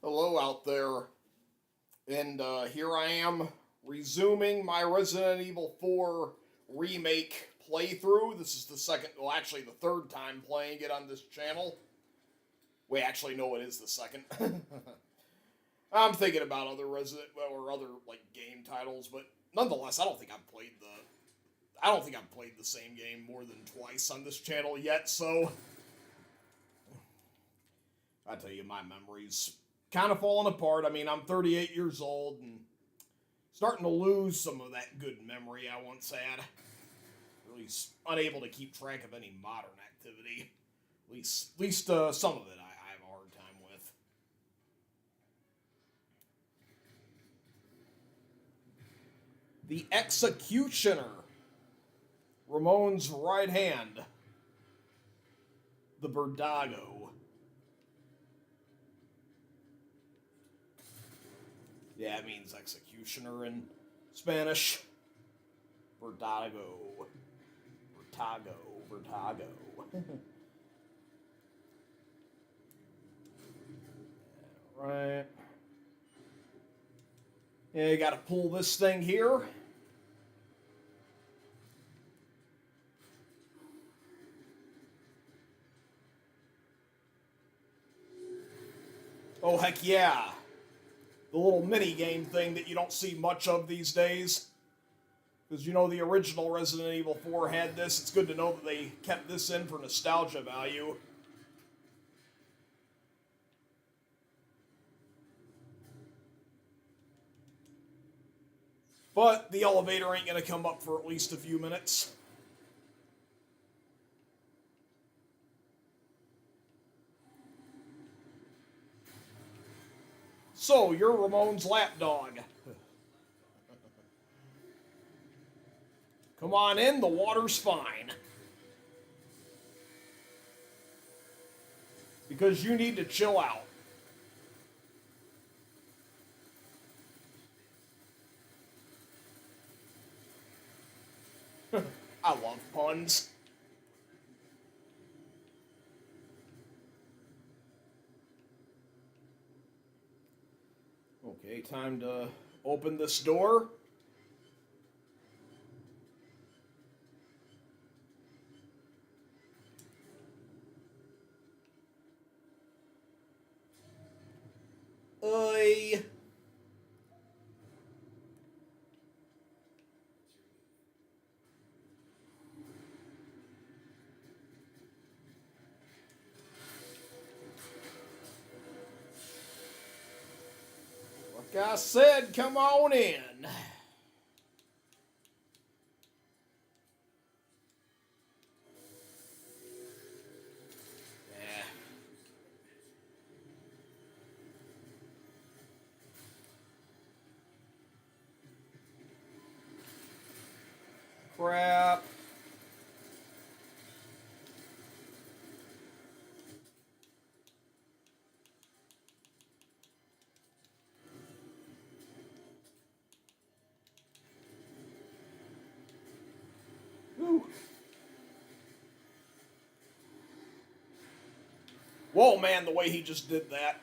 Hello out there, and here I am resuming my Resident Evil 4 Remake playthrough. This is the second, well, actually the third time playing it on this channel. Wait, actually, no, it is the second. I'm thinking about other Resident or other like game titles, but nonetheless, I don't think I've played the same game more than twice on this channel yet. So I tell you, my memory's kind of falling apart. I mean, I'm 38 years old and starting to lose some of that good memory I once had. Really unable to keep track of any modern activity. At least some of it I have a hard time with. The Executioner. Ramon's right hand. The Verdago. Yeah, it means executioner in Spanish. Verdago. Verdago. Right. Yeah, you gotta pull this thing here. Oh, heck yeah. The little mini game thing that you don't see much of these days. Because you know the original Resident Evil 4 had this. It's good to know that they kept this in for nostalgia value. But the elevator ain't gonna come up for at least a few minutes. So, you're Ramon's lapdog. Come on in, the water's fine. Because you need to chill out. I love puns. Okay, time to open this door. Oi. Like I said, come on in. Yeah. Crap. Whew. Whoa, man, the way he just did that.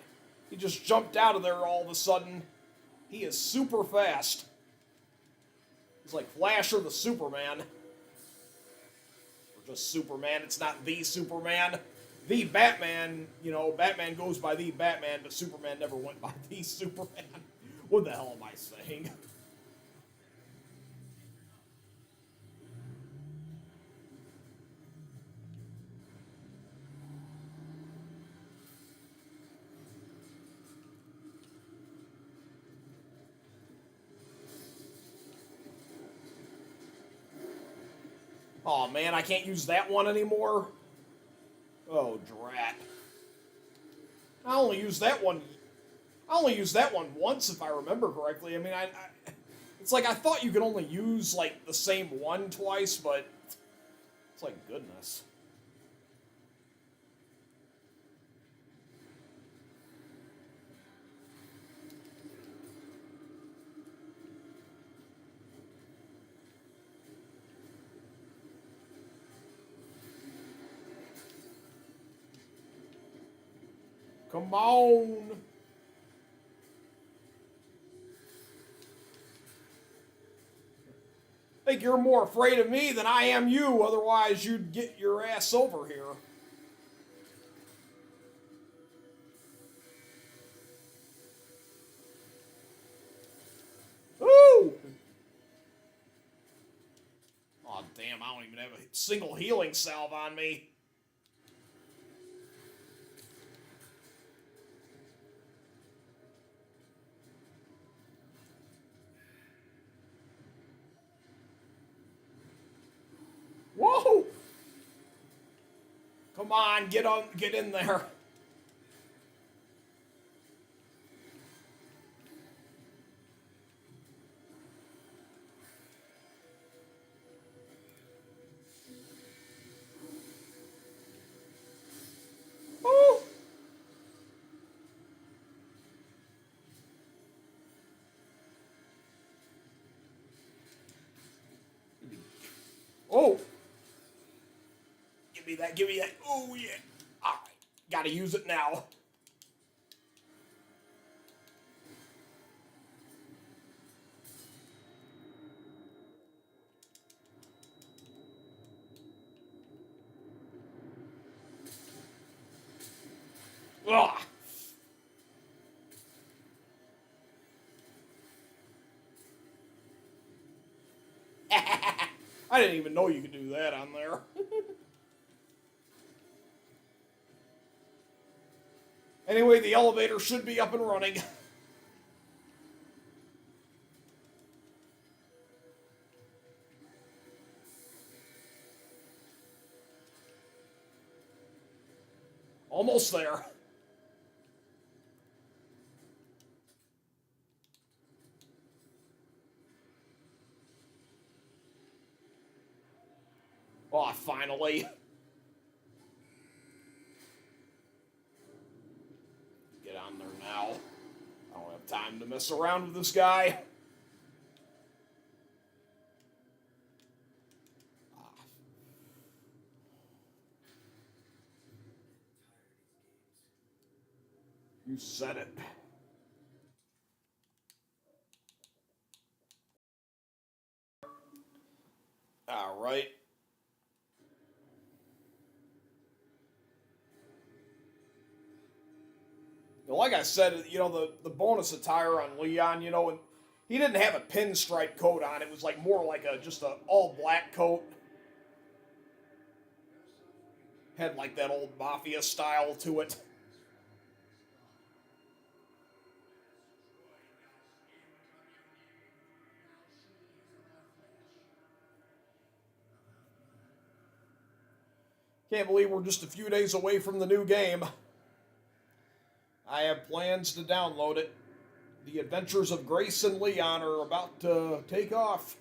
He just jumped out of there all of a sudden. He is super fast. He's like Flash or the Superman. Or just Superman. It's not the Superman. The Batman, you know, Batman goes by the Batman, but Superman never went by the Superman. What the hell am I saying? Oh man, I can't use that one anymore. Oh drat! I only used that one. I only used that one once, if I remember correctly. I mean, it's like I thought you could only use like the same one twice, but it's like goodness. Come on. Think you're more afraid of me than I am you, otherwise you'd get your ass over here. Woo! Oh damn, I don't even have a single healing salve on me. Whoa! Come on, get in there. Oh! Oh! Give me that, give me that. Oh yeah. Alright. Gotta use it now. Ugh. I didn't even know you could do that on there. Anyway, the elevator should be up and running. Almost there. Oh, finally. Get on there now. I don't have time to mess around with this guy. You said it. Alright. Like I said, the bonus attire on Leon, and he didn't have a pinstripe coat on. It was like more like just a all black coat. Had like that old mafia style to it. Can't believe we're just a few days away from the new game. I have plans to download it. The Adventures of Grace and Leon are about to take off.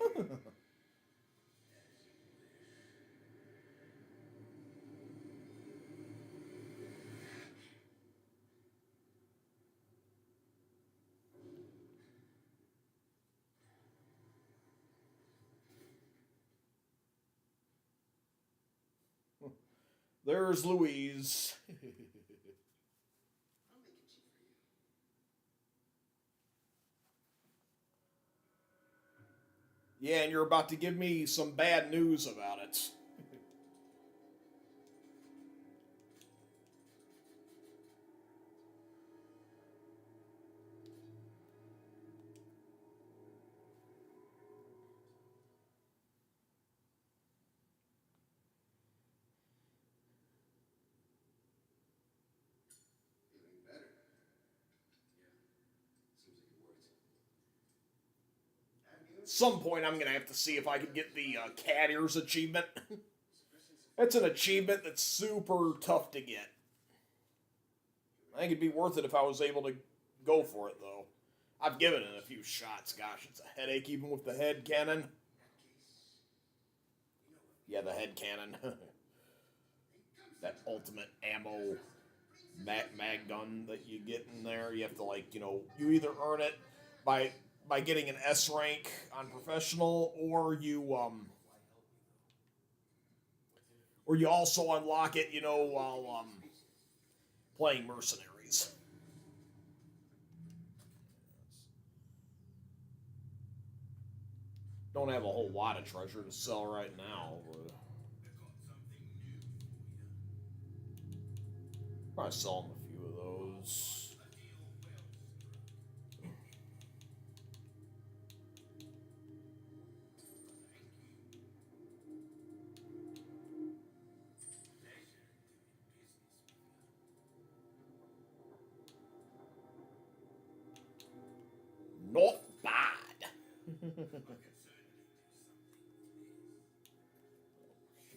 There's Louise. Yeah, and you're about to give me some bad news about it. At some point, I'm going to have to see if I can get the cat ears achievement. That's an achievement that's super tough to get. I think it'd be worth it if I was able to go for it, though. I've given it a few shots. Gosh, it's a headache even with the head cannon. Yeah, the head cannon. That ultimate ammo mag gun that you get in there. You have to, like, you either earn it by getting an S rank on professional, or you also unlock it, while playing mercenaries. Don't have a whole lot of treasure to sell right now, but probably sell them a few of those. Not bad.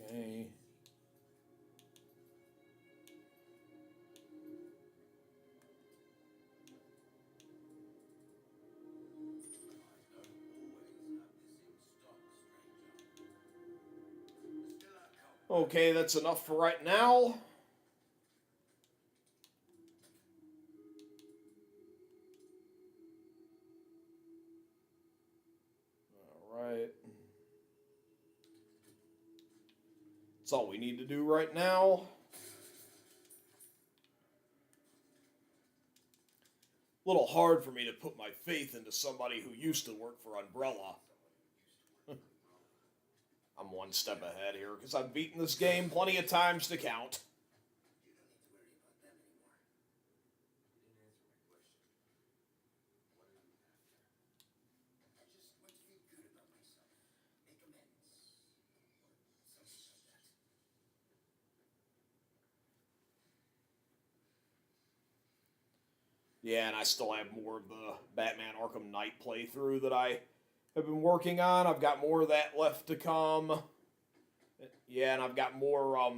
Okay. Okay, that's enough for right now. Alright. That's all we need to do right now. A little hard for me to put my faith into somebody who used to work for Umbrella. I'm one step ahead here because I've beaten this game plenty of times to count. Yeah, and I still have more of the Batman Arkham Knight playthrough that I have been working on. I've got more of that left to come. Yeah, and I've got more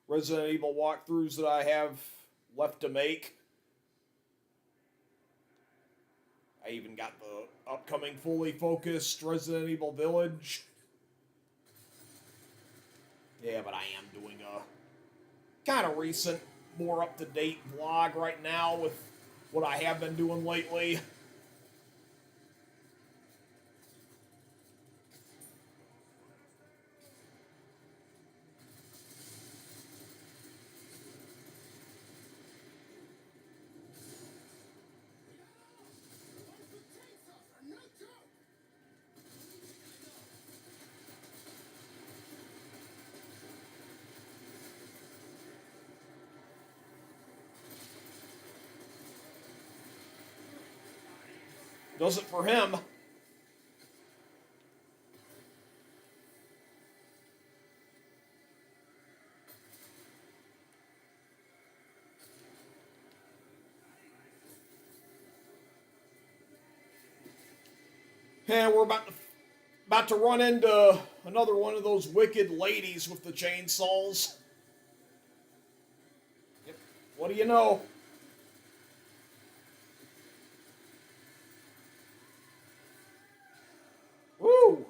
Resident Evil walkthroughs that I have left to make. I even got the upcoming fully focused Resident Evil Village. Yeah, but I am doing a kind of recent, more up-to-date vlog right now with what I have been doing lately. Does it for him. And we're about to run into another one of those wicked ladies with the chainsaws. Yep. What do you know? Woo!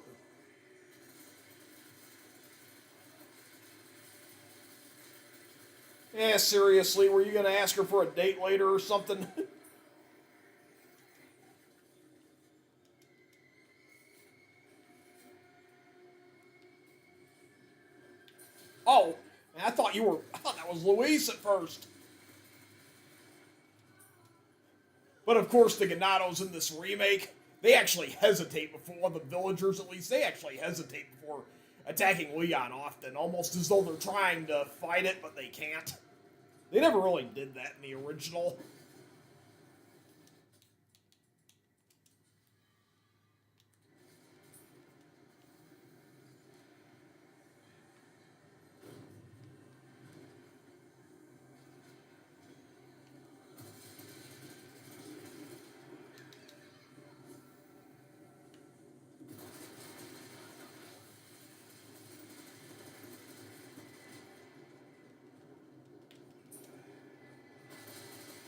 Yeah, seriously, were you gonna ask her for a date later or something? Oh, I thought that was Luis at first. But of course, the Ganados in this remake, they actually hesitate before, well, the villagers at least, they actually hesitate before attacking Leon often, almost as though they're trying to fight it, but they can't. They never really did that in the original.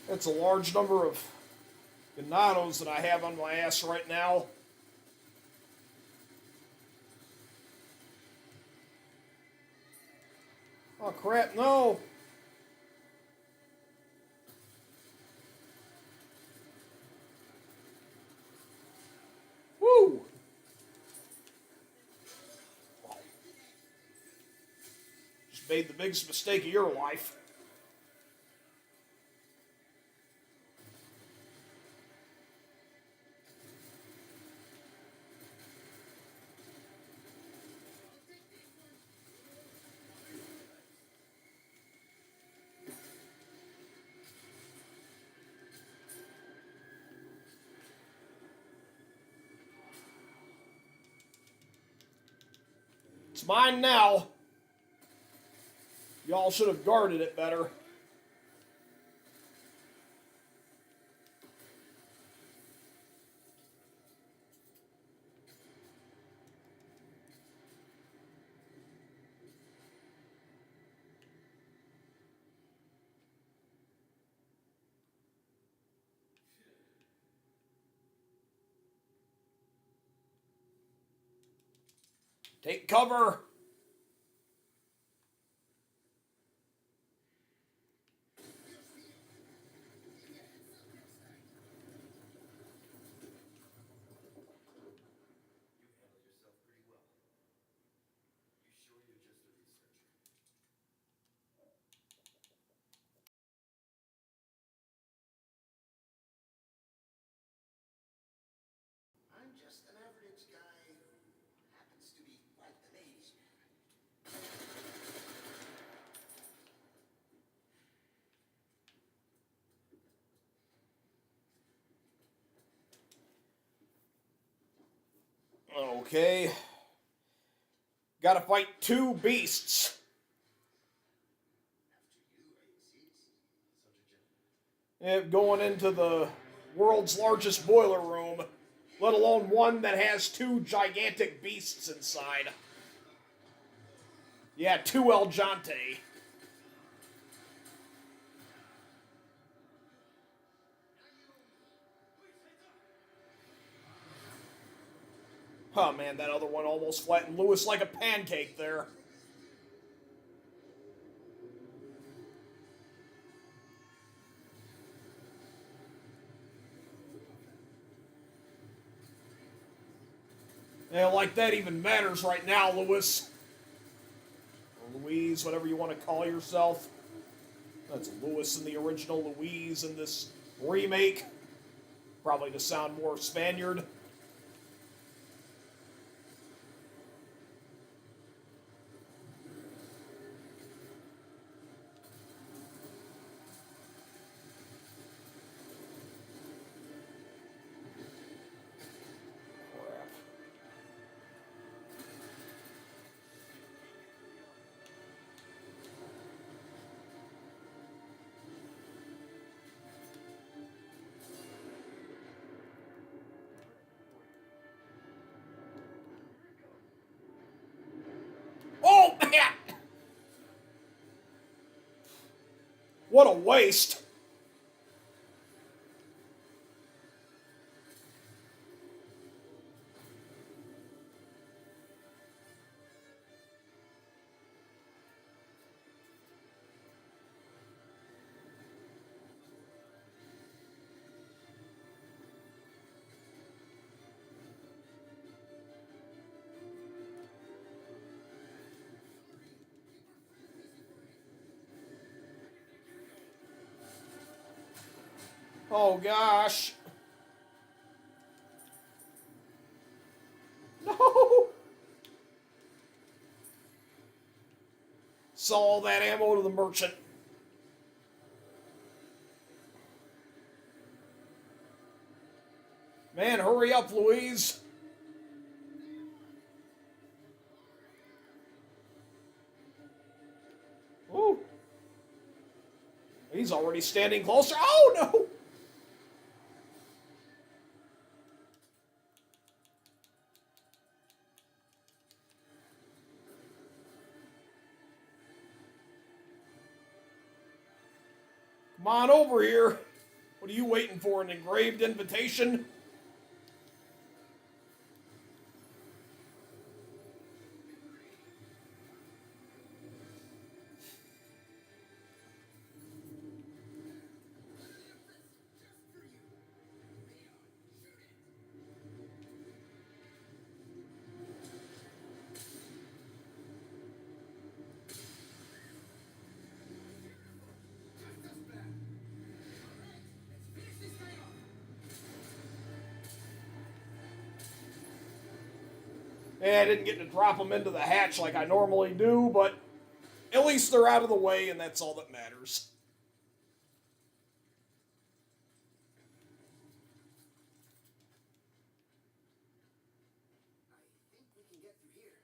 It's a large number of Ganados that I have on my ass right now. Oh crap, no! Woo! Just made the biggest mistake of your life. It's mine now. Y'all should have guarded it better. Take cover. I'm just an average guy who happens to be like the ladies. Okay. Gotta fight two beasts. Going into the world's largest boiler room, let alone one that has two gigantic beasts inside. Yeah, two El Jante. Oh man, that other one almost flattened Lewis like a pancake there. Yeah, like that even matters right now, Lewis. Or Louise, whatever you want to call yourself. That's Lewis in the original, Louise in this remake. Probably to sound more Spaniard. Oh, man! What a waste. Oh, gosh. No! Sell all that ammo to the merchant. Man, hurry up, Louise. Ooh. He's already standing closer. Oh, no! Come on over here. What are you waiting for? An engraved invitation? Yeah, I didn't get to drop them into the hatch like I normally do, but at least they're out of the way, and that's all that matters. I think we can get through here.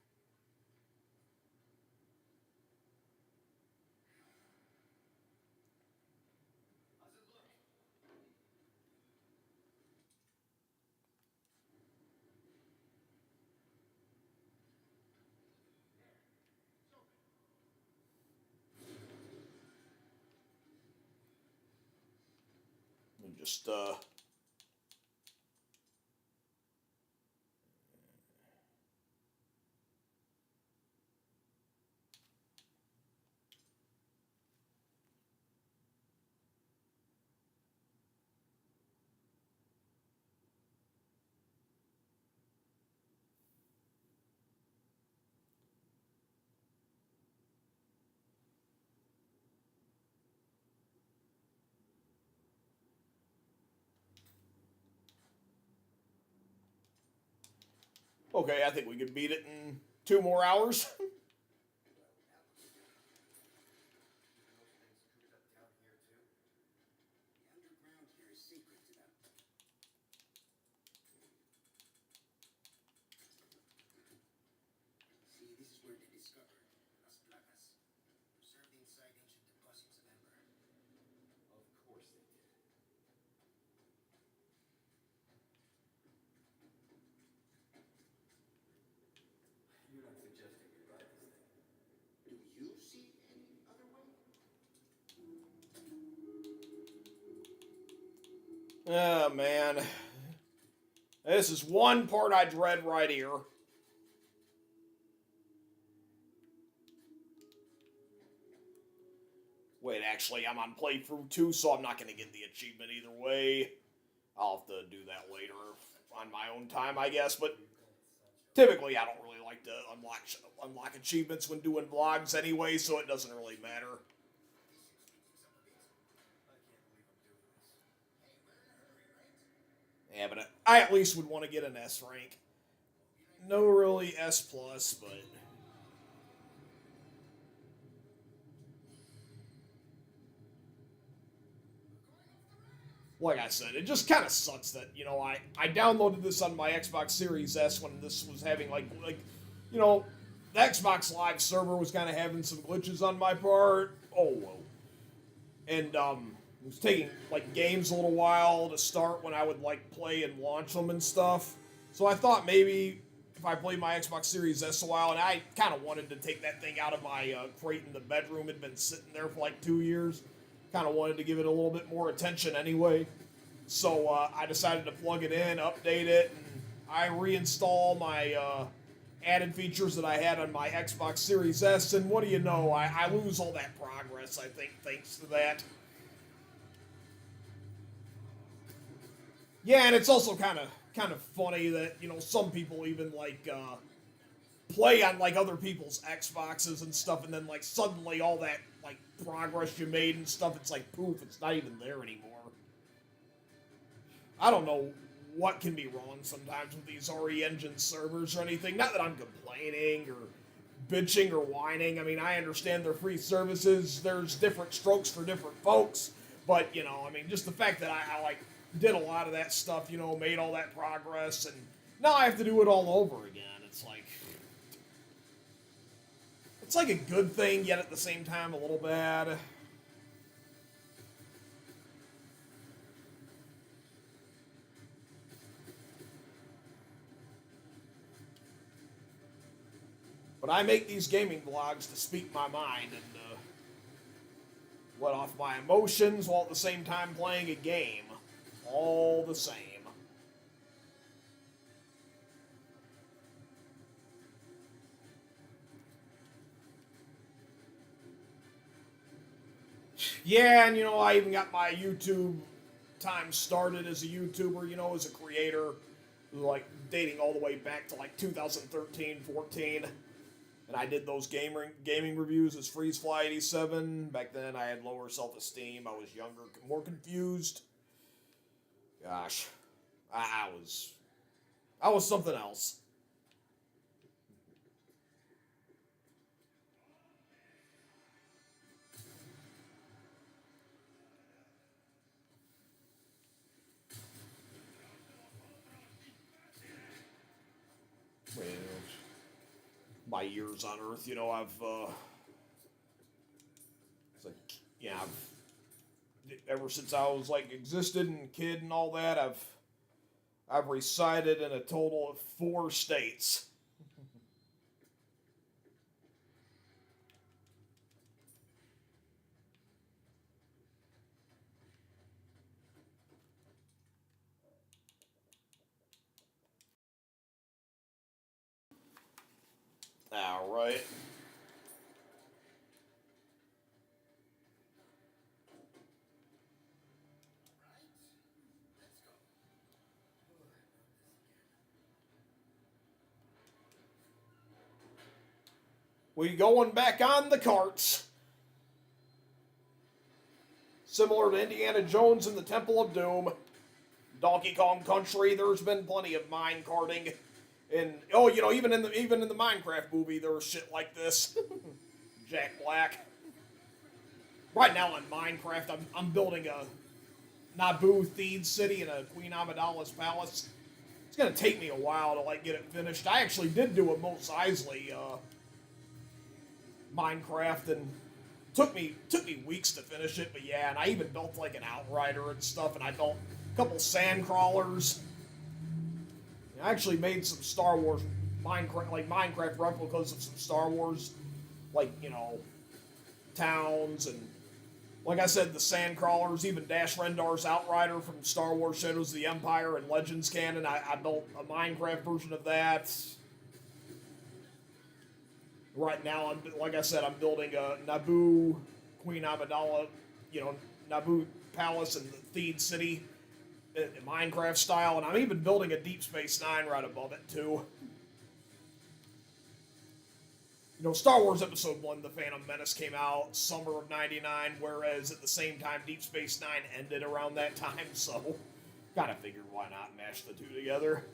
just, okay, I think we could beat it in 2 more hours. Underground here is sacred to them. See, this is where they discovered Las Placas, preserved inside ancient deposits of amber. Of course they did. You're not suggesting we ride this thing. Do you see any other way? Oh, man. This is one part I dread right here. Wait, actually, I'm on playthrough 2, so I'm not going to get the achievement either way. I'll have to do that later on my own time, I guess, but typically I don't really like to unlock achievements when doing vlogs anyway, so it doesn't really matter. Yeah, but I at least would want to get an S rank. No really S plus, but like I said, it just kind of sucks that, you know, I downloaded this on my Xbox Series S when this was having like you know, the Xbox Live server was kind of having some glitches on my part. Oh, whoa. And it was taking like games a little while to start when I would like play and launch them and stuff. So I thought maybe if I played my Xbox Series S a while, and I kind of wanted to take that thing out of my crate in the bedroom. It had been sitting there for like 2 years. Kind of wanted to give it a little bit more attention anyway. So I decided to plug it in, update it, and I reinstall my added features that I had on my Xbox Series S, and what do you know, I lose all that progress, I think, thanks to that. Yeah, and it's also kind of funny that, you know, some people even like play on like other people's Xboxes and stuff, and then like suddenly all that like progress you made and stuff, it's like poof, it's not even there anymore. I don't know what can be wrong sometimes with these RE Engine servers or anything. Not that I'm complaining or bitching or whining. I mean, I understand they're free services. There's different strokes for different folks. But, you know, I mean, just the fact that I like did a lot of that stuff, you know, made all that progress, and now I have to do it all over again. It's like a good thing, yet at the same time a little bad. But I make these gaming vlogs to speak my mind and let off my emotions while at the same time playing a game. All the same. Yeah, and you know, I even got my YouTube time started as a YouTuber, you know, as a creator, like dating all the way back to like 2013, 14. And I did those gaming reviews as FreezeFly87. Back then, I had lower self-esteem. I was younger, more confused. Gosh, I was something else. Well, my years on Earth, you know, it's like, yeah, ever since I was like existed and kid and all that, I've resided in a total of 4 states. Alright. We going back on the carts. Similar to Indiana Jones and the Temple of Doom. Donkey Kong Country, there's been plenty of mine carting. And oh, you know, even in the Minecraft movie, there was shit like this. Jack Black. Right now in Minecraft, I'm building a Naboo themed city and a Queen Amidala's palace. It's gonna take me a while to like get it finished. I actually did do a Mos Eisley Minecraft, and took me weeks to finish it. But yeah, and I even built like an Outrider and stuff, and I built a couple sand crawlers. I actually made some Star Wars Minecraft replicas of some Star Wars, like, you know, towns, and like I said, the sand crawlers, even Dash Rendar's Outrider from Star Wars Shadows of the Empire and Legends canon. I built a Minecraft version of that. Right now, like I said, I'm building a Naboo Queen Amidala, you know, Naboo Palace and the Theed City in Minecraft style, and I'm even building a Deep Space Nine right above it too. You know, Star Wars Episode 1, The Phantom Menace, came out summer of '99, whereas at the same time Deep Space Nine ended around that time, so kind of figured why not mash the two together.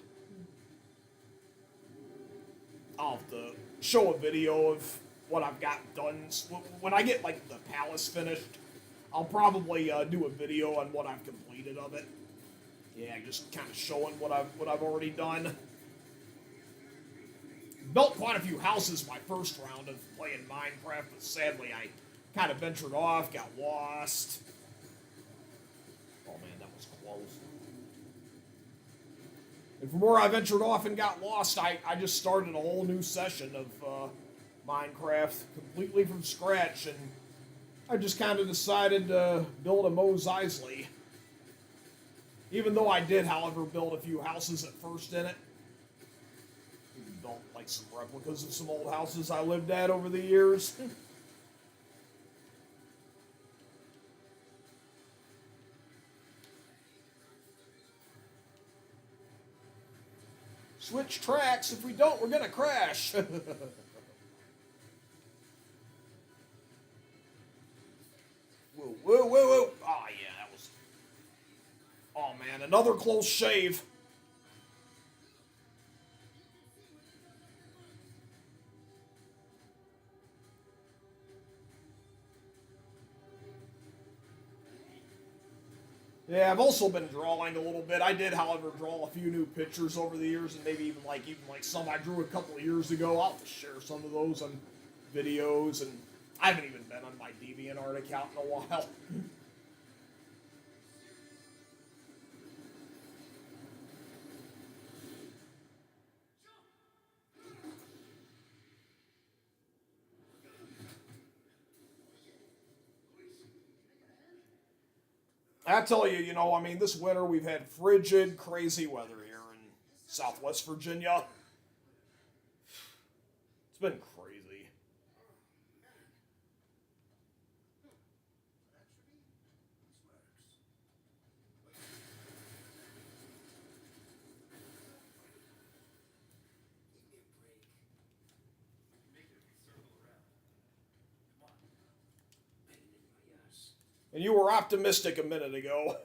I'll have to show a video of what I've got done. When I get, like, the palace finished, I'll probably do a video on what I've completed of it. Yeah, just kind of showing what I've already done. Built quite a few houses my first round of playing Minecraft, but sadly I kind of ventured off, got lost. Oh man, that was close. And from where I ventured off and got lost, I just started a whole new session of Minecraft completely from scratch, and I just kind of decided to build a Mos Eisley. Even though I did, however, build a few houses at first in it. Built like some replicas of some old houses I lived at over the years. Switch tracks. If we don't, we're gonna crash. Whoa, whoa, whoa, whoa. Oh, yeah, that was... Oh, man, another close shave. Yeah, I've also been drawing a little bit. I did, however, draw a few new pictures over the years, and maybe even like some I drew a couple of years ago. I'll have to share some of those on videos, and I haven't even been on my DeviantArt account in a while. I tell you, you know, I mean, this winter we've had frigid, crazy weather here in Southwest Virginia. It's been crazy. And you were optimistic a minute ago.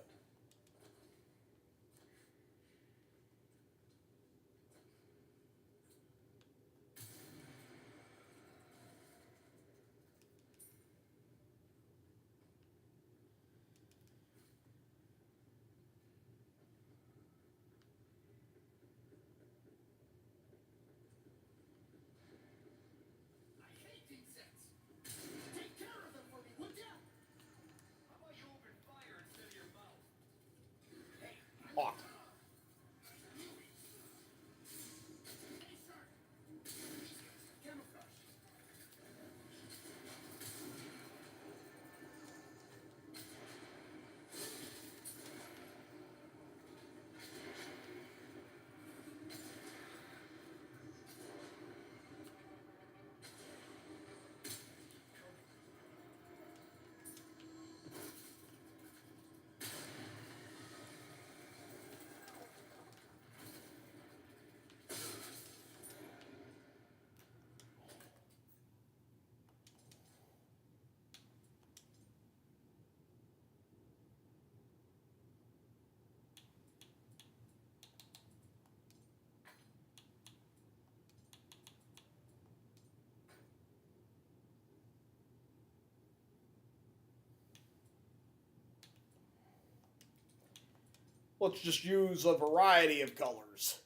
let's just use a variety of colors.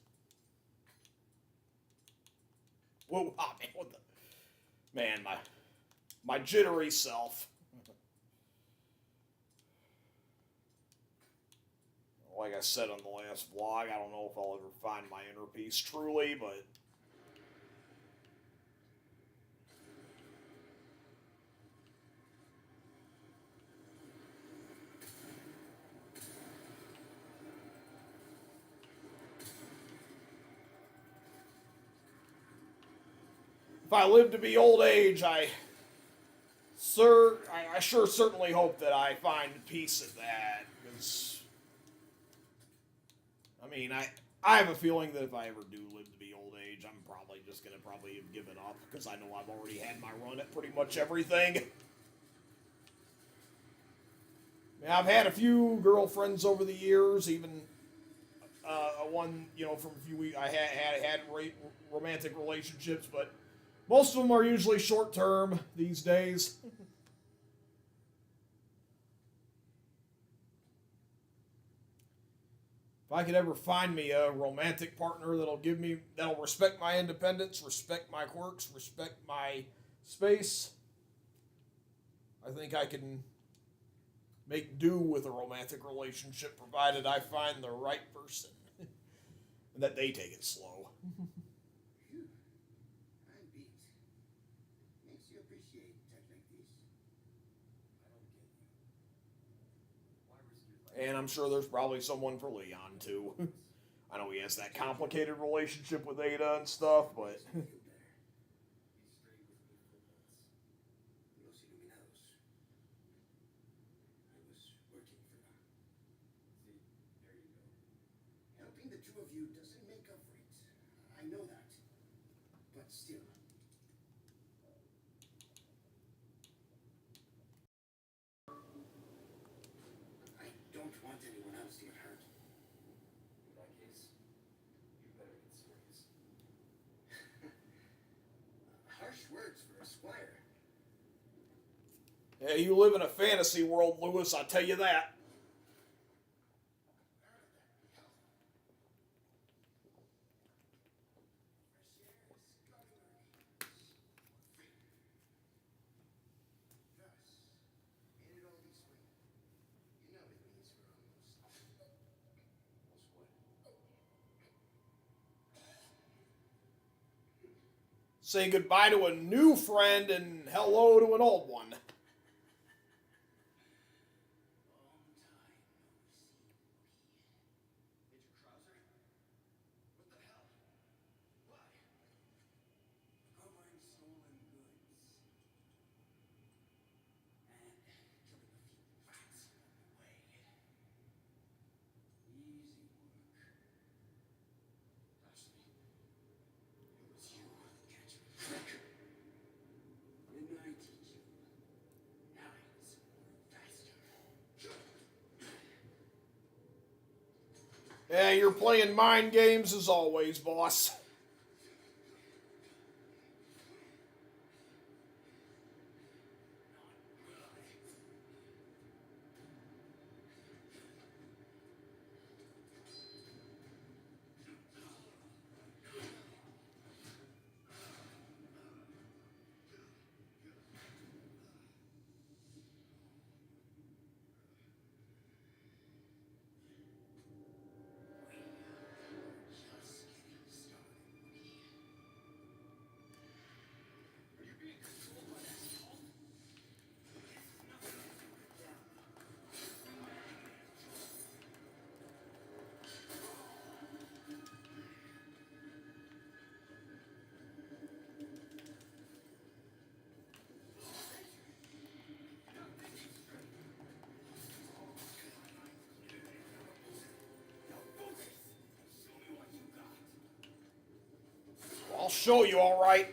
Whoa, oh, man, what the... Man, my jittery self. Like I said on the last vlog, I don't know if I'll ever find my inner peace truly, but... if I live to be old age, I sure certainly hope that I find peace in that, because... I mean, I have a feeling that if I ever do live to be old age, I'm probably just going to have given up, because I know I've already had my run at pretty much everything. I mean, I've had a few girlfriends over the years, even one, you know, from a few weeks, I had romantic relationships, but most of them are usually short-term these days. If I could ever find me a romantic partner that'll respect my independence, respect my quirks, respect my space, I think I can make do with a romantic relationship, provided I find the right person. And that they take it slow. Phew. I'm beat. Makes you appreciate tech like this. I don't get you. Why risk your life? And I'm sure there's probably someone for Leon, too. I know he has that complicated relationship with Ada and stuff, but... Feel better. Be straight with me for once. Los Iluminados. I was working for them. See, there you go. Helping the two of you doesn't make up for it. I know that. But still. I don't want anyone else to get hurt. In that case, you better get serious. Harsh words for a squire. Yeah, you live in a fantasy world, Lewis, I'll tell you that. Say goodbye to a new friend and hello to an old one. Yeah, you're playing mind games as always, boss. I'll show you, all right.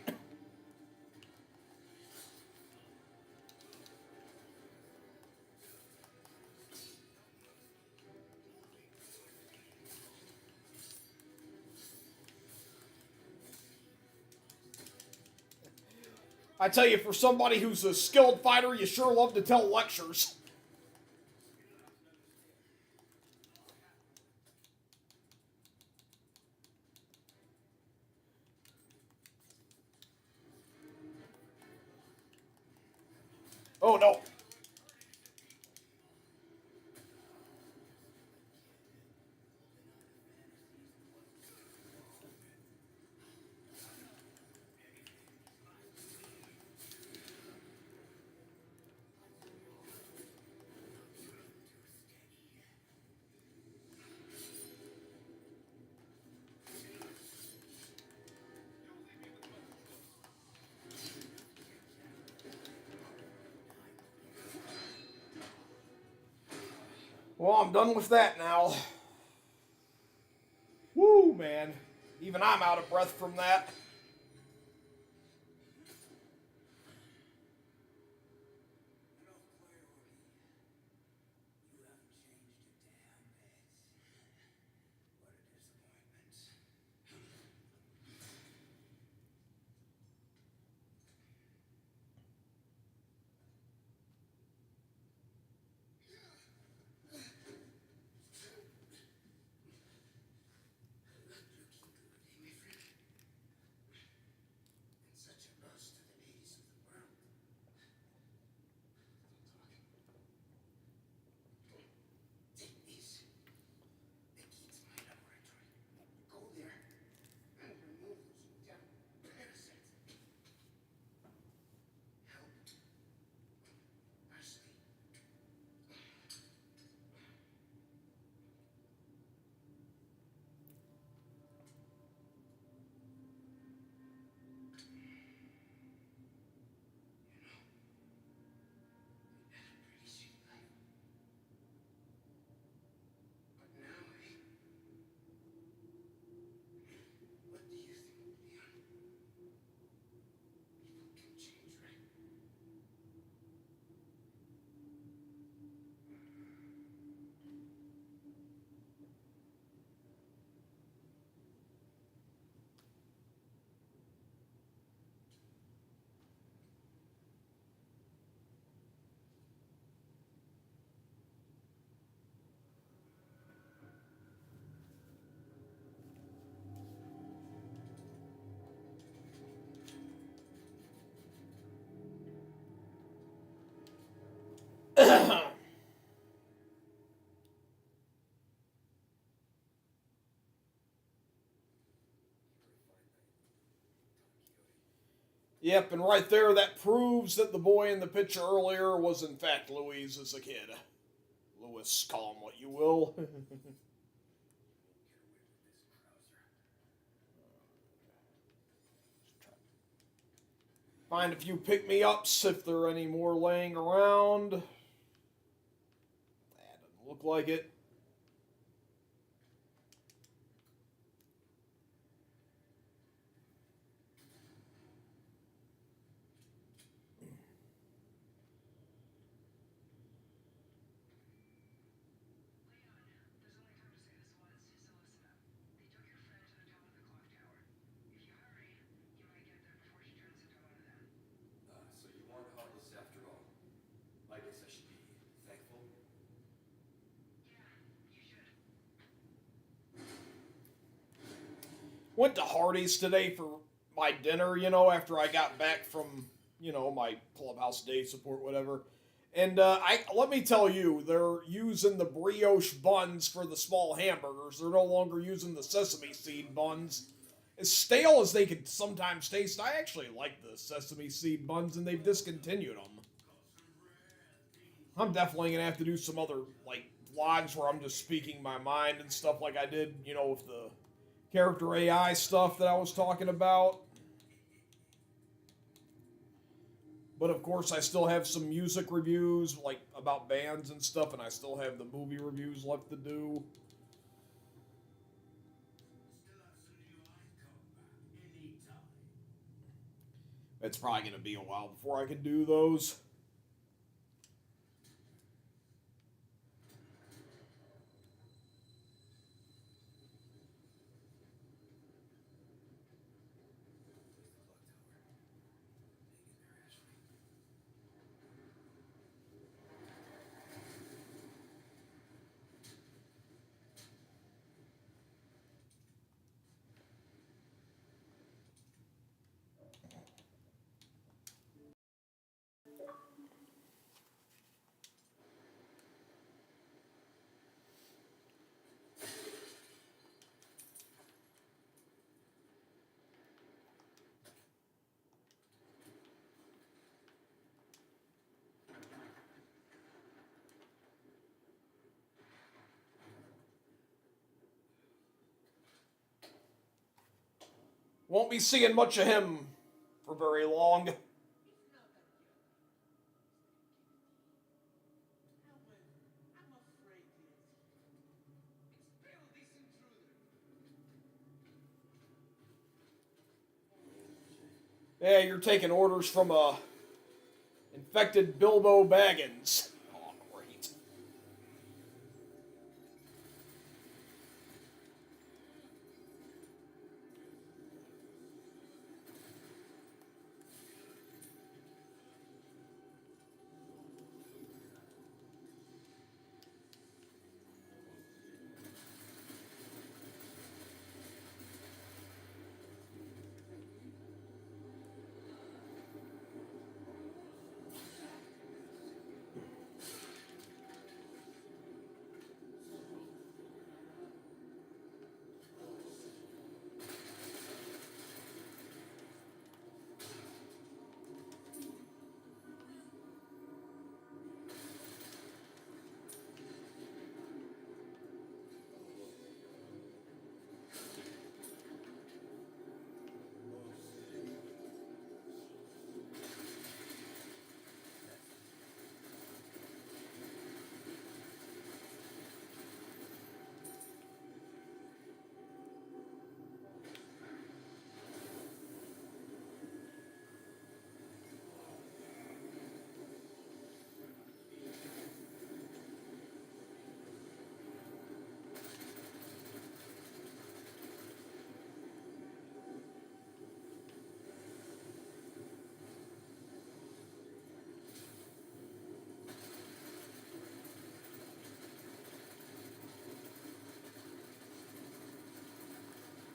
I tell you, for somebody who's a skilled fighter, you sure love to tell lectures. Oh no. Well, I'm done with that now. Woo, man. Even I'm out of breath from that. You haven't changed a damn bit. What a disappointment. And such a loss to the ladies of the world. Take these. The key to my laboratory. Go there and remove those damn parasites. Help Ashley. Had a pretty shitty life. But now, what do you think, Leon? People can change, right? Yep, and right there, that proves that the boy in the picture earlier was in fact Louise as a kid. Louis, call him what you will. Find a few pick-me-ups if there are any more laying around. That doesn't look like it. So you weren't heartless after all. I guess I should be thankful. Went to Hardee's today for my dinner, after I got back from, my clubhouse day support, whatever. And let me tell you, they're using the brioche buns for the small hamburgers. They're no longer using the sesame seed buns. As stale as they can sometimes taste, I actually like the sesame seed buns, and they've discontinued them. I'm definitely gonna have to do some other vlogs where I'm just speaking my mind and stuff like I did, with the character AI stuff that I was talking about. But of course, I still have some music reviews, about bands and stuff, and I still have the movie reviews left to do. It's probably going to be a while before I can do those. Won't be seeing much of him for very long. Yeah, you're taking orders from a infected Bilbo Baggins. Oh, great.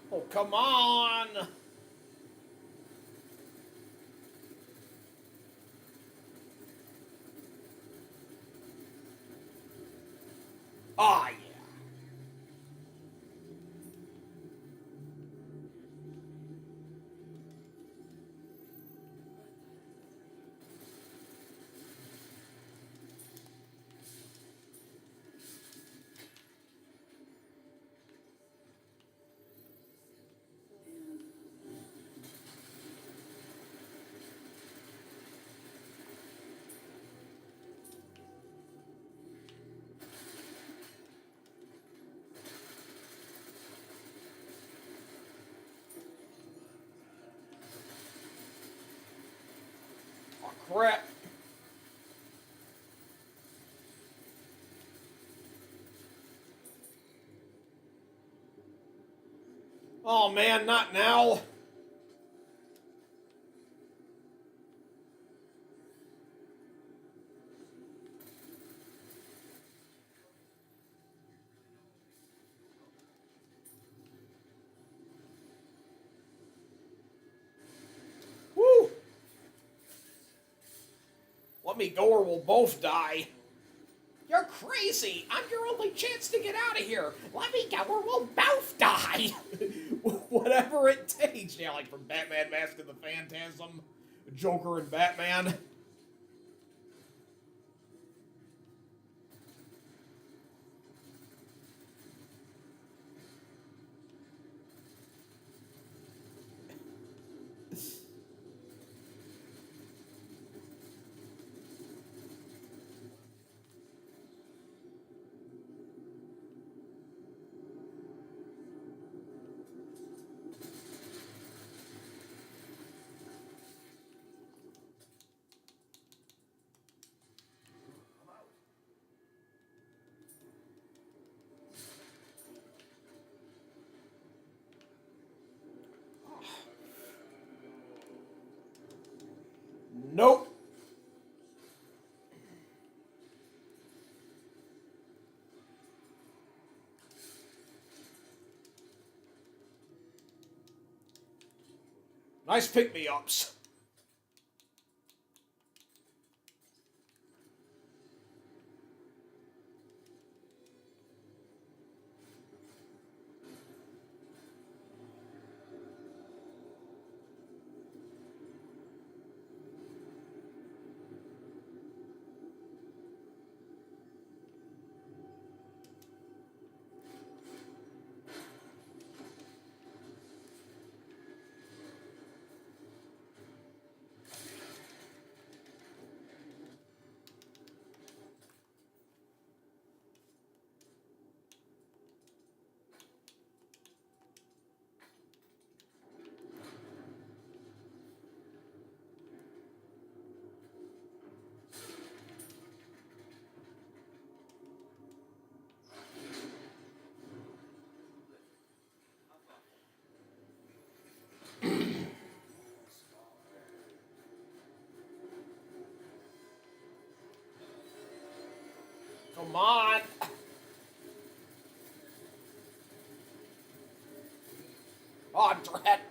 Oh, come on! Ah, yeah. Oh, crap. Oh, man, not now. Woo! Let me go or we'll both die. You're crazy! I'm your only chance to get out of here! Let me go or we'll both die! Whatever it takes. Yeah, like from Batman Mask of the Phantasm, Joker and Batman. Nope. Nice pick-me-ups. Come on. Oh, drat.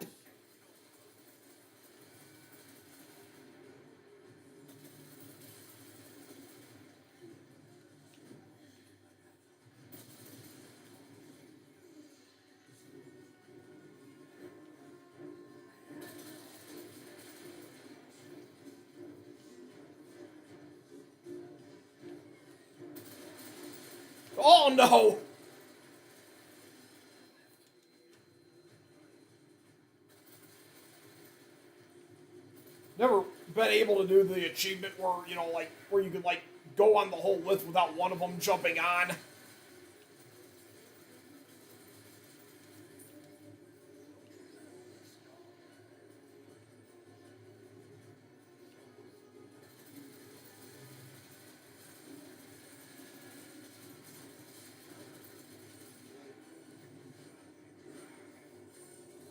Oh, no. Never been able to do the achievement where, like, where you could, like, go on the whole list without one of them jumping on.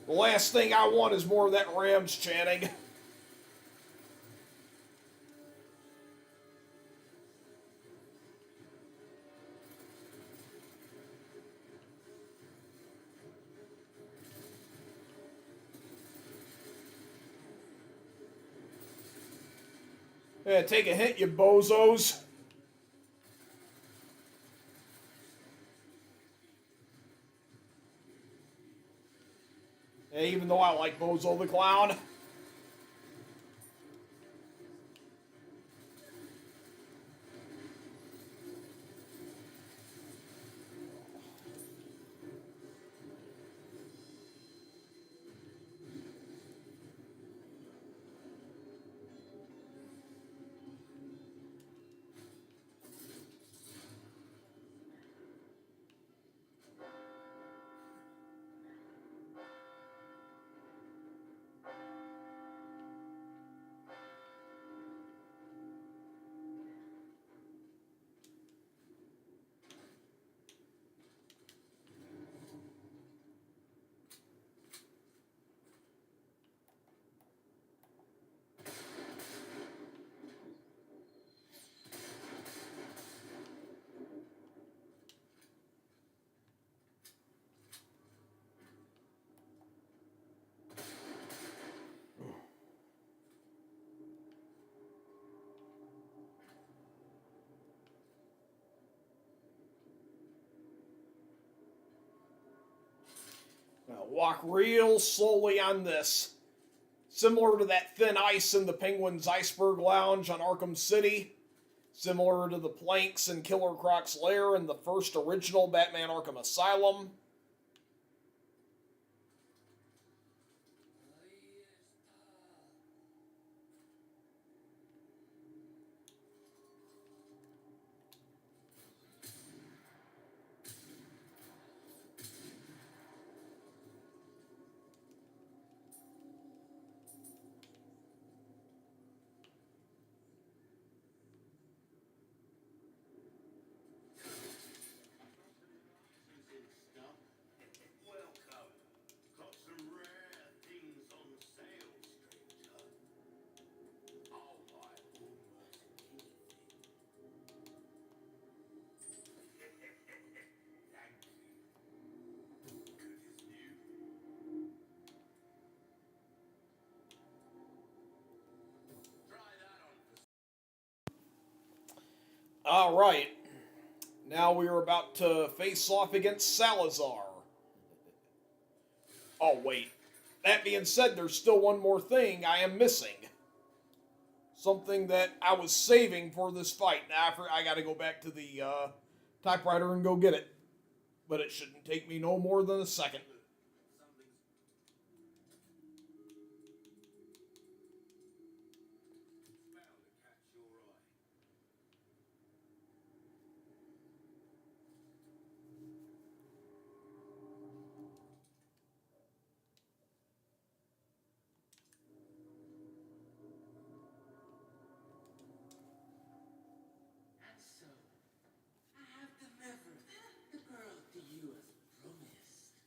The last thing I want is more of that Rams chanting. Yeah, take a hit, you bozos. Yeah, even though I like Bozo the Clown. Now walk real slowly on this. Similar to that thin ice in the Penguin's Iceberg Lounge on Arkham City. Similar to the planks in Killer Croc's lair in the first original Batman Arkham Asylum. Welcome. Got some rare things on sale, stranger. I'll buy almost anything. Thank you. Good as new. Try that on for Alright. Now we are about to face off against Salazar. Oh, wait. That being said, there's still one more thing I am missing. Something that I was saving for this fight. Now, I gotta go back to the typewriter and go get it. But it shouldn't take me no more than a second. bound to catch your eye. And so, I have delivered the girl to you as promised.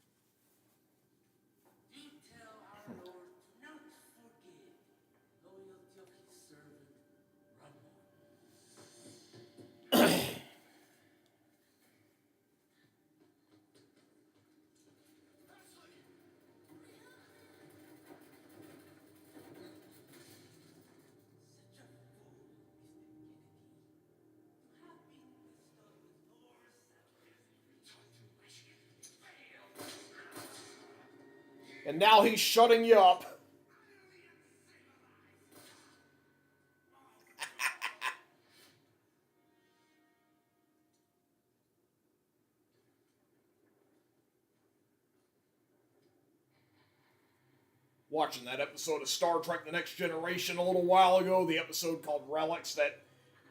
And now he's shutting you up. Watching that episode of Star Trek The Next Generation a little while ago, the episode called Relics, that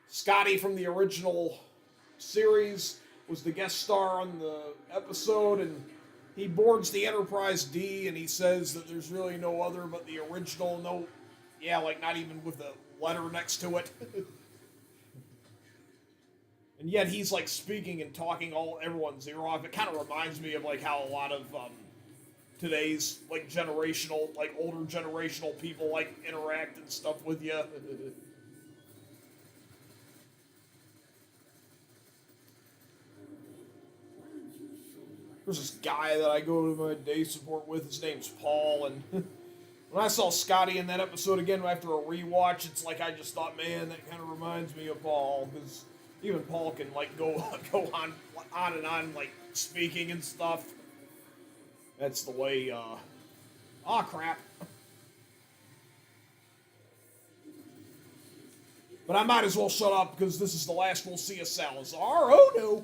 Scotty from the original series was the guest star on the episode, and he boards the Enterprise D, and he says that there's really no other but the original, like not even with a letter next to it. And yet he's like speaking and talking everyone's ear off. It kind of reminds me of like how a lot of today's like generational, like older generational people like interact and stuff with you. There's this guy that I go to my day support with. His name's Paul, and when I saw Scotty in that episode again after a rewatch, it's like I just thought, man, that kind of reminds me of Paul, because even Paul can like go on and on like speaking and stuff. That's the way. Crap. But I might as well shut up because this is the last we'll see of Salazar. Oh no.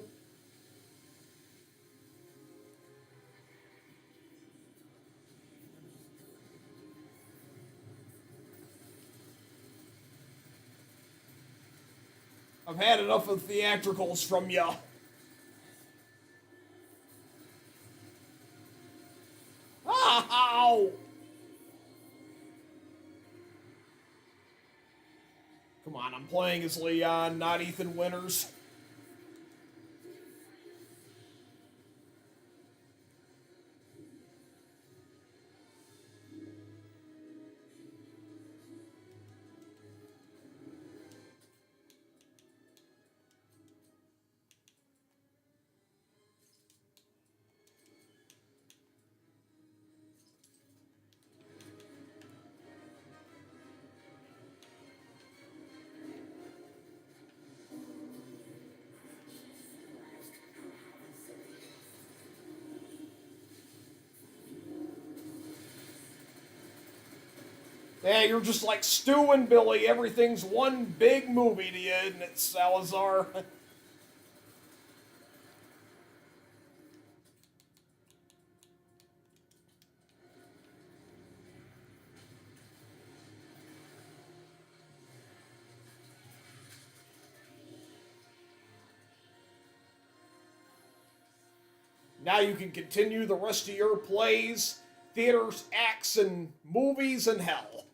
I've had enough of theatricals from ya. Ow! Come on, I'm playing as Leon, not Ethan Winters. Yeah, you're just like Stu and Billy. Everything's one big movie to you, and it's Salazar. Now you can continue the rest of your plays, theaters, acts, and movies in hell.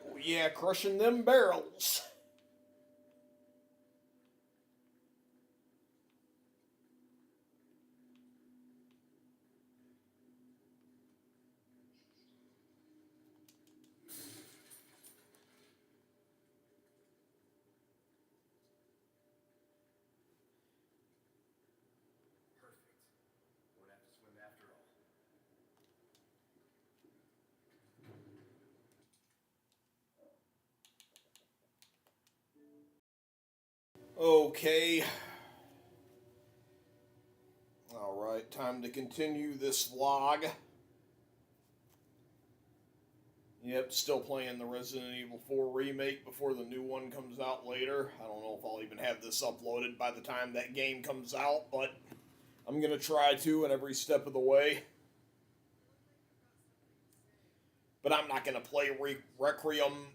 Oh yeah, crushing them barrels. Okay. Alright, time to continue this vlog. Yep, still playing the Resident Evil 4 remake before the new one comes out later. I don't know if I'll even have this uploaded by the time that game comes out, but I'm gonna try to in every step of the way. But I'm not gonna play Requiem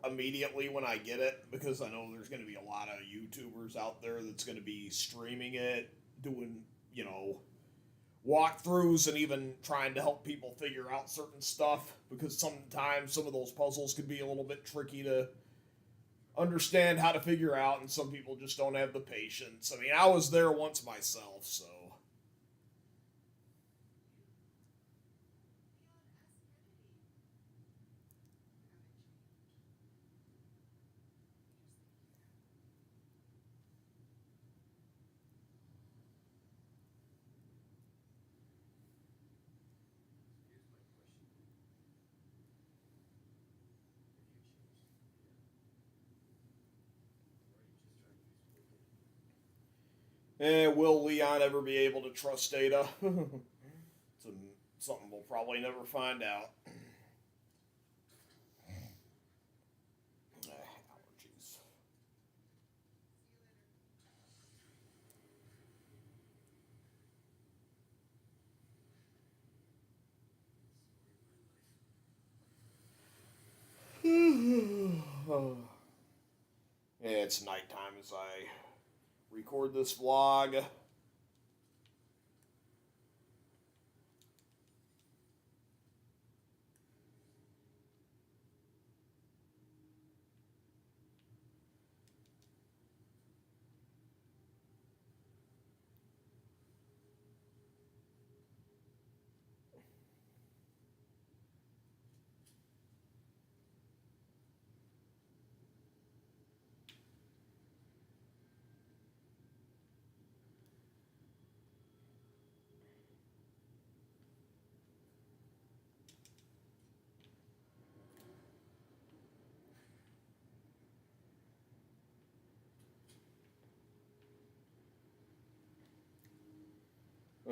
immediately when I get it, because I know there's gonna be a lot of YouTubers out there that's gonna be streaming it, doing, walkthroughs and even trying to help people figure out certain stuff, because sometimes some of those puzzles could be a little bit tricky to understand how to figure out, and some people just don't have the patience. I mean, I was there once myself, so. Will Leon ever be able to trust Ada? Something we'll probably never find out. Allergies. Yeah, it's nighttime as I record this vlog.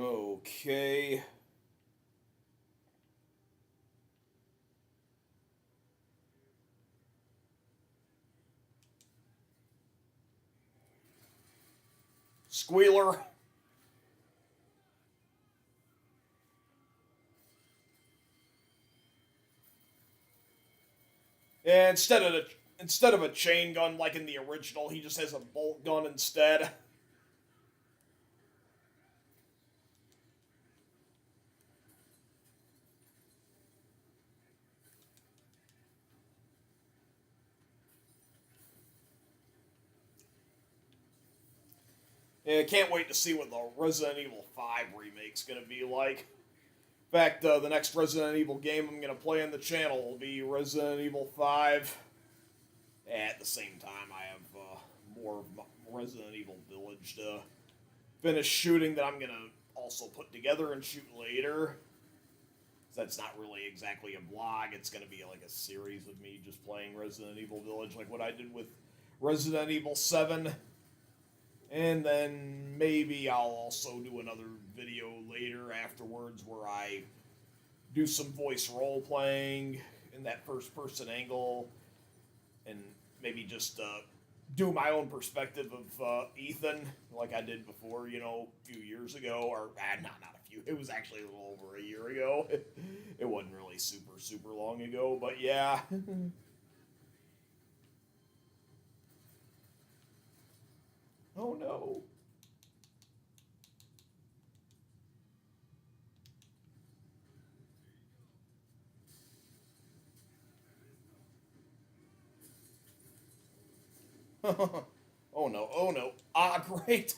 Okay. Squealer. Yeah, instead of a chain gun like in the original, he just has a bolt gun instead. Yeah, can't wait to see what the Resident Evil 5 remake's gonna be like. In fact, the next Resident Evil game I'm gonna play on the channel will be Resident Evil 5. At the same time, I have more Resident Evil Village to finish shooting that I'm gonna also put together and shoot later. That's not really exactly a vlog. It's going to be like a series of me just playing Resident Evil Village, like what I did with Resident Evil 7. And then maybe I'll also do another video later afterwards where I do some voice role playing in that first person angle, and maybe just do my own perspective of Ethan, like I did before, a few years ago, or not a few. It was actually a little over a year ago. It wasn't really super long ago, but yeah. Oh no. Oh no, oh no. Ah, great.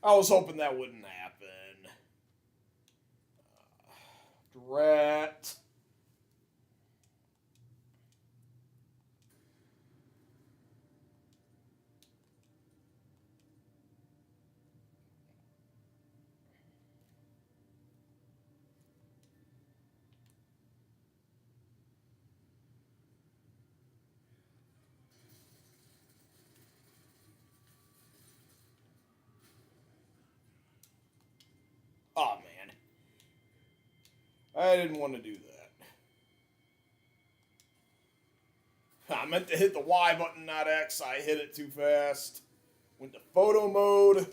I was hoping that wouldn't happen. Drat. I didn't want to do that. I meant to hit the Y button, not X. I hit it too fast. Went to photo mode.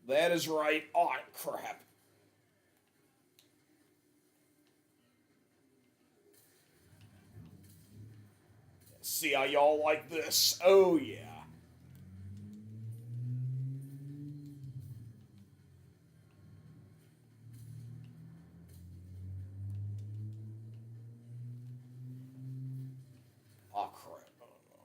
That is right. Oh, crap. See how y'all like this? Oh, yeah. Oh, crap. Oh, no.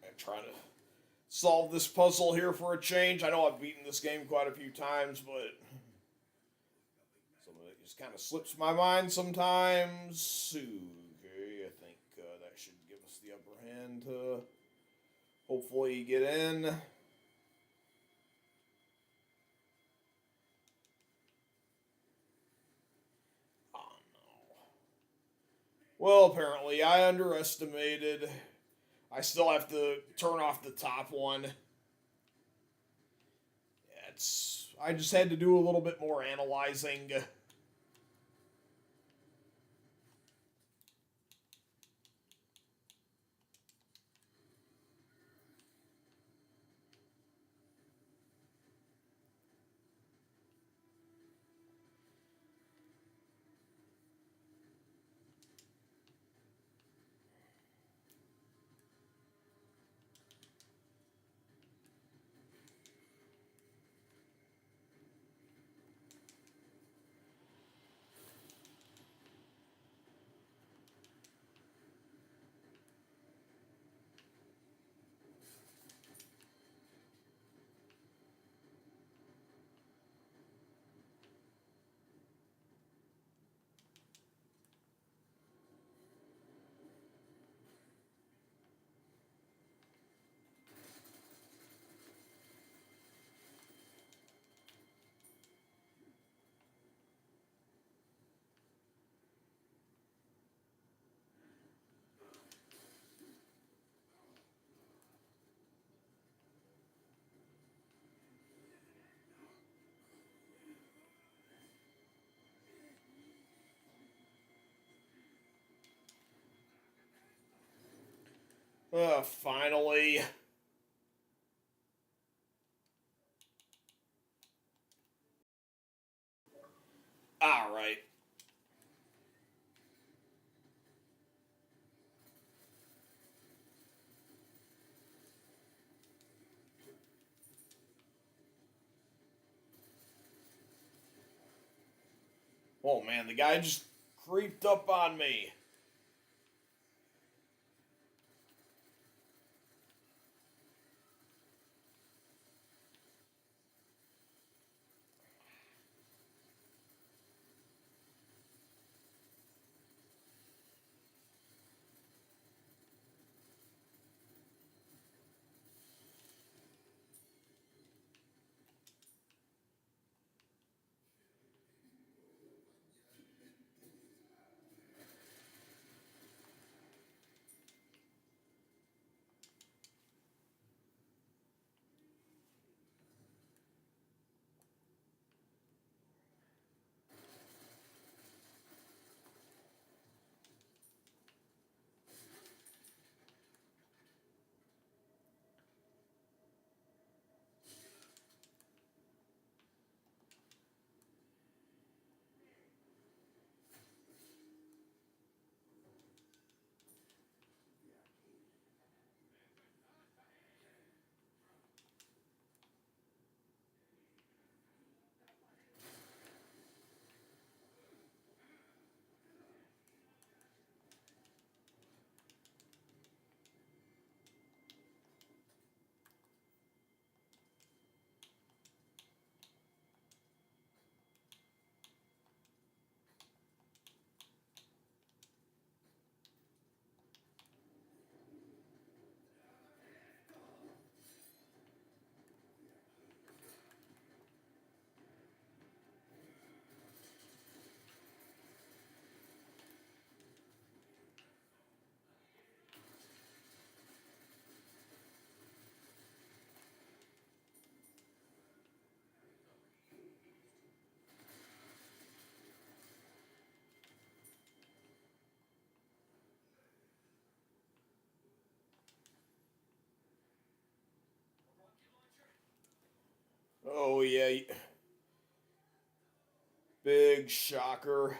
I'm trying to solve this puzzle here for a change. I know I've beaten this game quite a few times, but some of it just kind of slips my mind sometimes. Okay, I think that should give us the upper hand to hopefully get in. Oh no. Well, apparently I underestimated. I still have to turn off the top one. I just had to do a little bit more analyzing. Finally. Alright. Oh man, the guy just creeped up on me. Oh, yeah. Big shocker.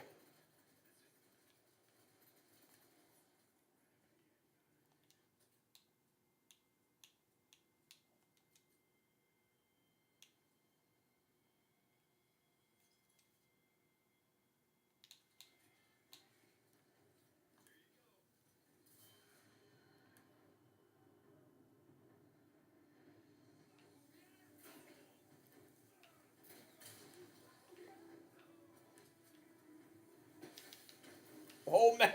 Oh, man.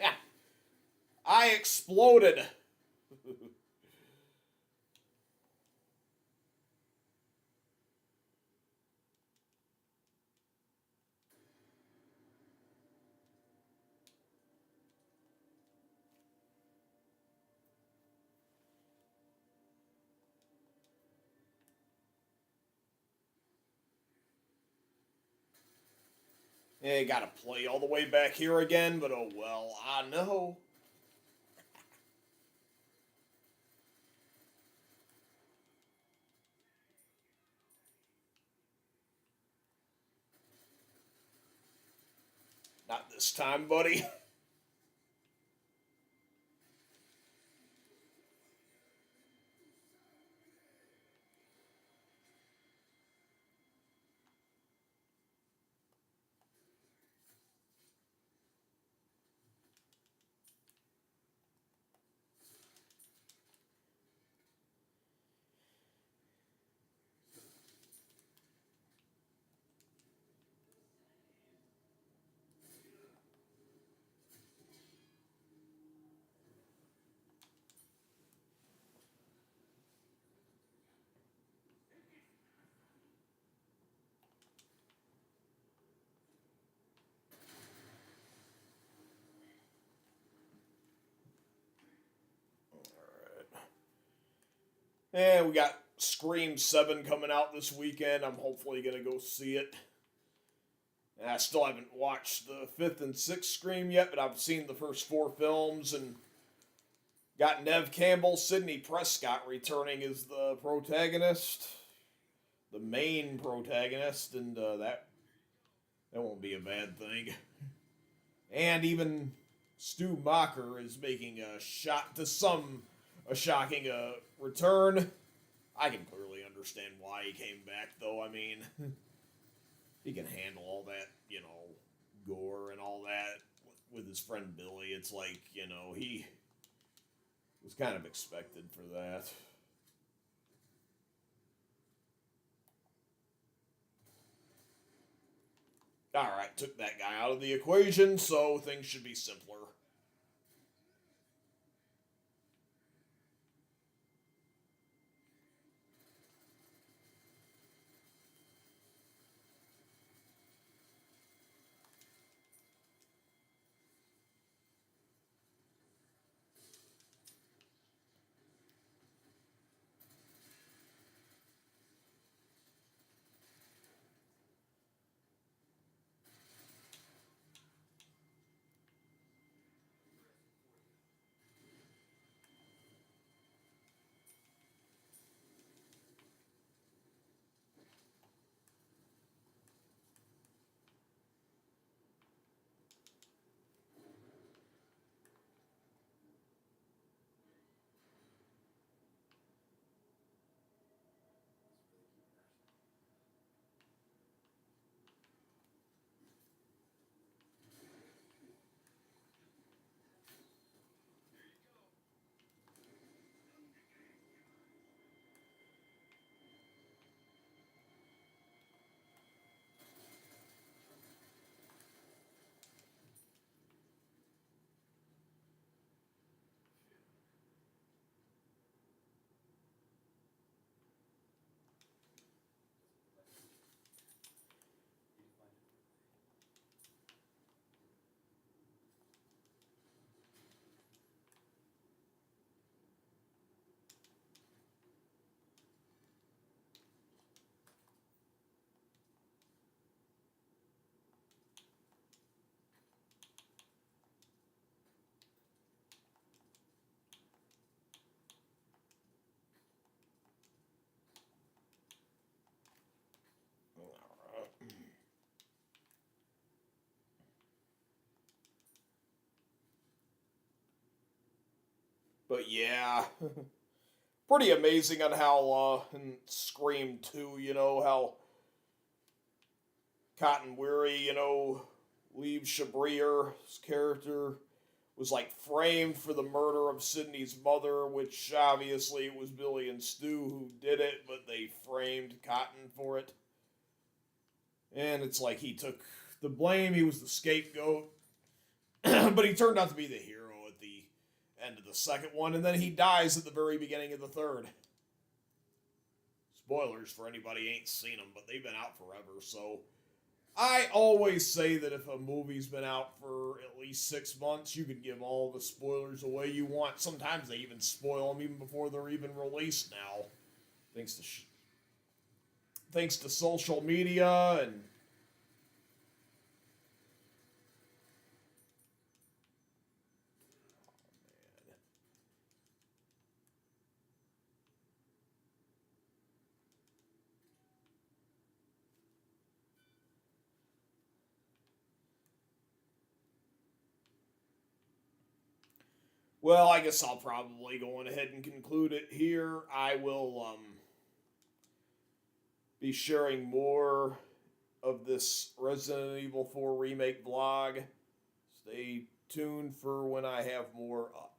I exploded. Yeah, gotta play all the way back here again, but oh well, I know. Not this time, buddy. And we got Scream 7 coming out this weekend. I'm hopefully gonna go see it. And I still haven't watched the 5th and 6th Scream yet, but I've seen the first 4 films and got Nev Campbell, Sidney Prescott returning as the protagonist, the main protagonist, and that won't be a bad thing. And even Stu Macher is making a shocking return. I can clearly understand why he came back, though. I mean, he can handle all that, gore and all that with his friend Billy. It's like, he was kind of expected for that. Alright, took that guy out of the equation, so things should be simpler. But yeah, pretty amazing on how in Scream 2, how Cotton Weary, Liev Shabrier's character was like framed for the murder of Sydney's mother, which obviously it was Billy and Stu who did it, but they framed Cotton for it. And it's like he took the blame, he was the scapegoat, but he turned out to be the hero at the end of the second one, and then he dies at the very beginning of the third. Spoilers for anybody ain't seen them, but they've been out forever, so I always say that if a movie's been out for at least 6 months, you can give all the spoilers away you want. Sometimes they even spoil them even before they're even released now, thanks to thanks to social media and well, I guess I'll probably go on ahead and conclude it here. I will be sharing more of this Resident Evil 4 Remake vlog. Stay tuned for when I have more up.